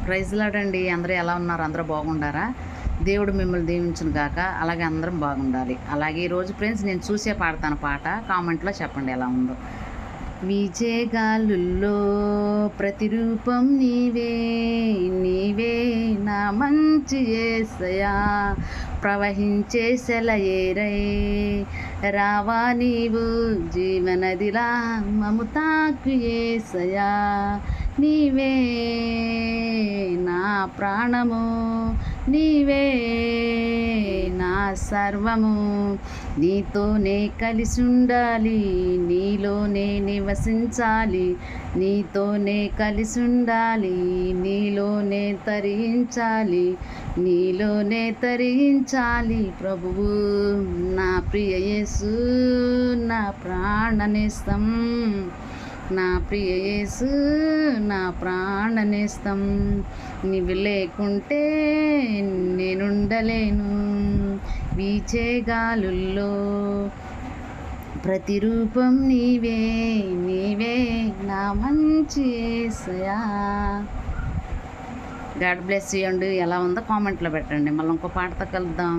Praise లాడండి. అందరూ ఎలా ఉన్నారు? అందరూ బాగుండారా? దేవుడు మిమ్మల్ని దీవించును గాక. అలాగే అందరం బాగుండాలి. అలాగే ఈరోజు ఫ్రెండ్స్ నేను చూసే పాడతాను పాట. కామెంట్లో చెప్పండి ఎలా ఉందో. విజయగాలుల్లో ప్రతిరూపం నీవే, నీవే నా మంచి యేసయ్యా. ప్రవహించే సెలయేరై రావా నీవు జీవనదిలా మమతాకు యేసయ్యా. నీవే నా ప్రాణము, నీవే నా సర్వము. నీతోనే కలిసి ఉండాలి, నీలోనే నివసించాలి. నీతోనే కలిసి ఉండాలి, నీలోనే తరించాలి. నీలోనే తరించాలి ప్రభువు. నా ప్రియ యేసు నా ప్రాణనేస్తం, నా ప్రియ యేసు నా ప్రాణనేస్తం. నీవు లేకుంటే నేనుండలేను. వీచే గాలుల్లో ప్రతిరూపం నీవే, నీవే నా మంచి యేసయ్యా. గాడ్ బ్లెస్ యూ అండి. ఎలా ఉందో కామెంట్లో పెట్టండి. మళ్ళీ ఇంకో పాటతో కలుద్దాం.